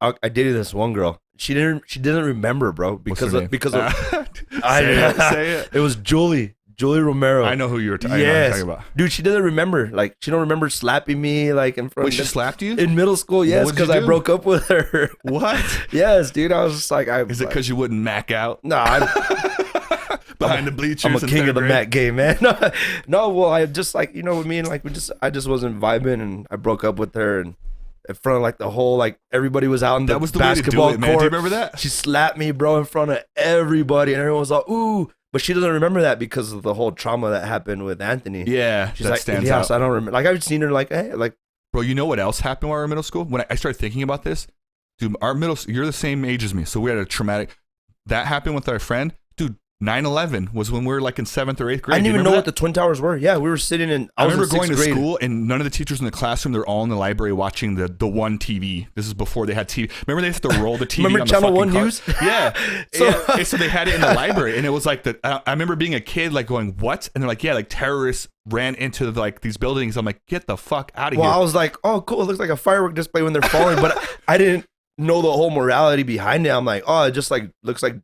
I dated this one girl. She didn't remember, bro, because of say it. It was Julie Romero. I know who you're talking about. Dude, she doesn't remember. Like, she don't remember slapping me like in front. Wait, she slapped you in middle school? Yes, because I broke up with her. What? Yes, dude. I was just like, is it because you wouldn't mac out? No, I'm behind the bleachers. I'm a king of the Mac game, man. No, well, I just like, you know what I mean? Like, I just wasn't vibing, and I broke up with her, and in front of like the whole, like, everybody was out in the basketball court. Man. Do you remember that? She slapped me, bro, in front of everybody, and everyone was like, ooh. But she doesn't remember that because of the whole trauma that happened with Anthony. Yeah, she's like, yes, I don't remember. Like, I've seen her like, hey, like. Bro, you know what else happened while we were in middle school? When I started thinking about this, dude, you're the same age as me, so we had a traumatic. That happened with our friend, dude. 9/11 was when we were like in 7th or 8th grade. I didn't even know what the Twin Towers were. Yeah, we were sitting in. I remember going to school and none of the teachers in the classroom. They're all in the library watching the one TV. This is before they had TV. Remember they used to roll the TV. Remember on Channel the 1 News? Yeah. So they had it in the library, and it was like I remember being a kid, like going, "What?" And they're like, "Yeah, like terrorists ran into like these buildings." I'm like, "Get the fuck out of here!" Well, I was like, "Oh, cool. It looks like a firework display when they're falling," but I didn't know the whole morality behind it. I'm like, "Oh, it just like looks like."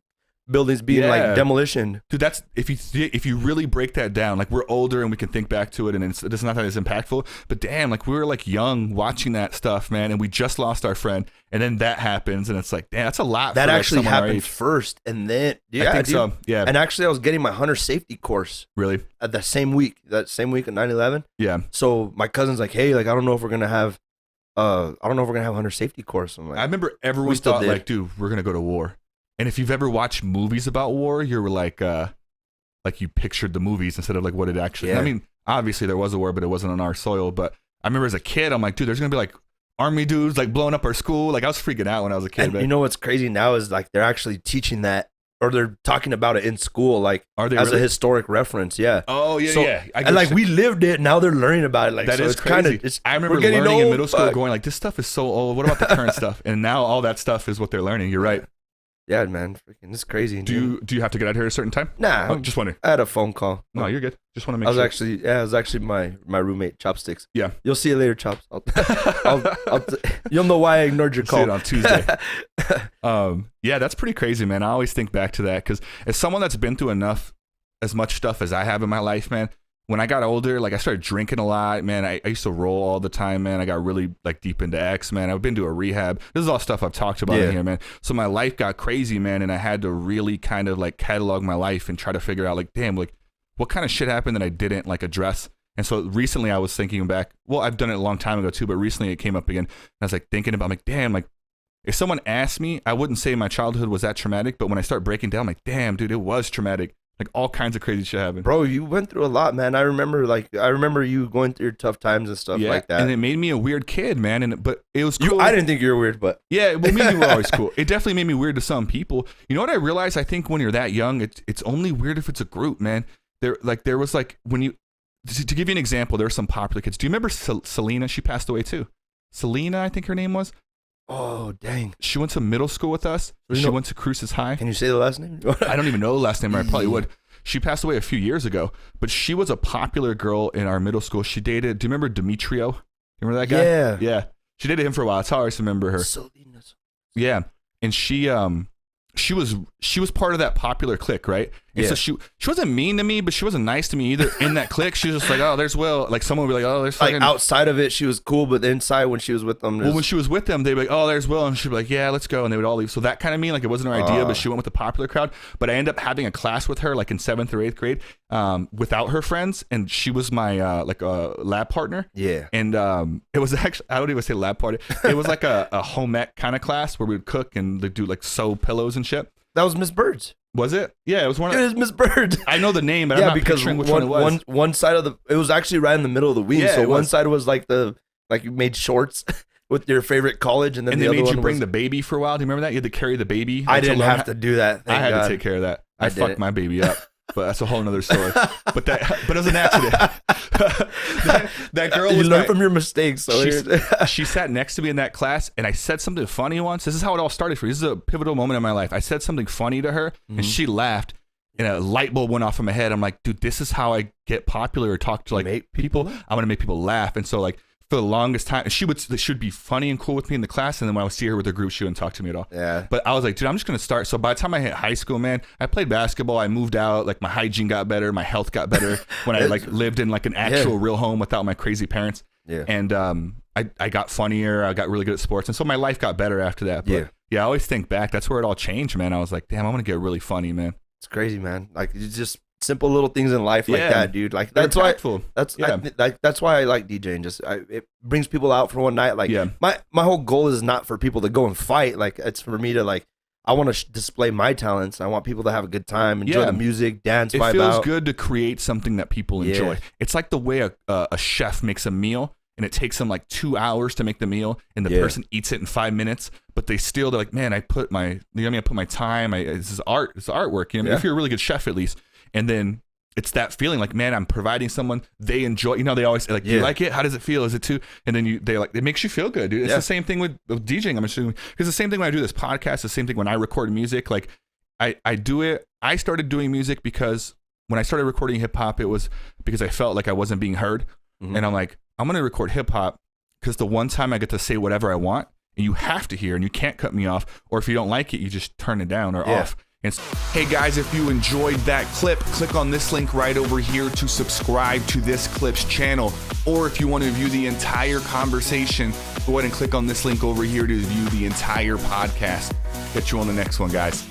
Buildings being like demolition, dude. That's if you really break that down. Like, we're older and we can think back to it, and it's not that it's impactful. But damn, like, we were like young watching that stuff, man, and we just lost our friend, and then that happens, and it's like, damn, that's a lot. That for, actually like, happened first, and then I think so. Yeah, and actually, I was getting my hunter safety course. Really? At that same week of 9/11. Yeah. So my cousin's like, hey, like, I don't know if we're gonna have hunter safety course. I'm like, I remember everyone thought like, dude, we're gonna go to war. And if you've ever watched movies about war, you're like you pictured the movies instead of like what it actually. Yeah. I mean, obviously there was a war, but it wasn't on our soil. But I remember as a kid, I'm like, dude, there's gonna be like army dudes like blowing up our school. Like, I was freaking out when I was a kid. And you know what's crazy now is like they're actually teaching that, or they're talking about it in school, like a historic reference. Yeah. Oh yeah, yeah. And like we lived it. Now they're learning about it. Like, that so is it's crazy. I remember learning in middle school, going like, this stuff is so old. What about the current stuff? And now all that stuff is what they're learning. You're right. Yeah, man, freaking, it's crazy. Do you have to get out of here at a certain time? Nah, just wondering. I had a phone call. No, you're good. Just want to make sure. It was actually my roommate, Chopsticks. Yeah, you'll see it later, Chops. You'll know why I ignored your call. See it on Tuesday. Yeah, that's pretty crazy, man. I always think back to that because as someone that's been through as much stuff as I have in my life, man. When I got older, like I started drinking a lot, man. I used to roll all the time, man. I got really like deep into X, man. I've been to a rehab. This is all stuff I've talked about in here, man. So my life got crazy, man, and I had to really kind of like catalog my life and try to figure out like, damn, like what kind of shit happened that I didn't like address. And so recently I was thinking back, well, I've done it a long time ago too, but recently it came up again. And I was like thinking about, I'm like, damn, like if someone asked me, I wouldn't say my childhood was that traumatic, but when I start breaking down, I'm like, damn, dude, it was traumatic. Like all kinds of crazy shit happened. Bro, you went through a lot, man. I remember you going through tough times and stuff like that. And it made me a weird kid, man. But it was cool. I didn't think you were weird, but yeah, well, me and you were always cool. It definitely made me weird to some people. You know what I realized? I think when you're that young, it's only weird if it's a group, man. There was like when you to give you an example, there were some popular kids. Do you remember Selena? She passed away too. Selena, I think her name was. Oh, dang. She went to middle school with us. She went to Cruces High. Can you say the last name? I don't even know the last name, or I probably would. She passed away a few years ago, but she was a popular girl in our middle school. She dated, do you remember Demetrio? You remember that guy? Yeah. Yeah. She dated him for a while. That's how I always remember her. Selena's. Yeah. And she was part of that popular clique, right? And so she wasn't mean to me, but she wasn't nice to me either in that clique. She was just like, oh, there's Will. Like someone would be like, oh, there's like outside of it, she was cool, but inside when she was with them. Well, when she was with them, they'd be like, oh, there's Will. And she'd be like, yeah, let's go. And they would all leave. So that kind of mean, like it wasn't her idea, but she went with the popular crowd. But I ended up having a class with her like in 7th or 8th grade without her friends. And she was my lab partner. Yeah. And it was actually, I don't even say lab partner. It was like a home ec kind of class where we would cook and do like sew pillows and shit. That was Miss Birds. Was it? Yeah, it was one of It was Miss Bird. I know the name, but I'm not picturing which one it was. One side of it was actually right in the middle of the wing. Yeah, so one side was like you made shorts with your favorite college, and then the they other made you one bring the baby for a while. Do you remember that? You had to carry the baby. I didn't have to do that. I had to take care of that. I fucked my baby up. But that's a whole nother story. But it was an accident. that girl was you learn from your mistakes. So she sat next to me in that class, and I said something funny once. This is how it all started for me. This is a pivotal moment in my life. I said something funny to her, and she laughed, and a light bulb went off in my head. I'm like, dude, this is how I get popular or talk to like people. I'm gonna make people laugh. And so like for the longest time. She would be funny and cool with me in the class, and then when I would see her with her group, she wouldn't talk to me at all. Yeah. But I was like, dude, I'm just gonna start. So by the time I hit high school, man, I played basketball. I moved out. Like my hygiene got better, my health got better when I like lived in like an actual real home without my crazy parents. Yeah. And I got funnier. I got really good at sports, and so my life got better after that. But yeah, I always think back. That's where it all changed, man. I was like, damn, I'm gonna get really funny, man. It's crazy, man. Like it's just simple little things in life like that, dude. Like that's why that's why I like DJing. Just it brings people out for one night. Like my whole goal is not for people to go and fight. Like it's for me to like I want to display my talents. I want people to have a good time, enjoy the music, dance. It feels good to create something that people enjoy. It's like the way a chef makes a meal. And it takes them like 2 hours to make the meal, and the person eats it in 5 minutes. But they're like, man, I put my time. This is art. It's artwork. You know, if you're a really good chef, at least. And then it's that feeling like, man, I'm providing someone they enjoy. You know, they always like, do you like it? How does it feel? Is it too? And then they like, it makes you feel good, dude. It's the same thing with DJing. I'm assuming it's the same thing when I do this podcast. The same thing when I record music. Like, I do it. I started doing music because when I started recording hip hop, it was because I felt like I wasn't being heard, and I'm like, I'm going to record hip hop because the one time I get to say whatever I want, and you have to hear, and you can't cut me off, or if you don't like it, you just turn it down or off. And hey guys, if you enjoyed that clip, click on this link right over here to subscribe to this clip's channel. Or if you want to view the entire conversation, go ahead and click on this link over here to view the entire podcast. Catch you on the next one, guys.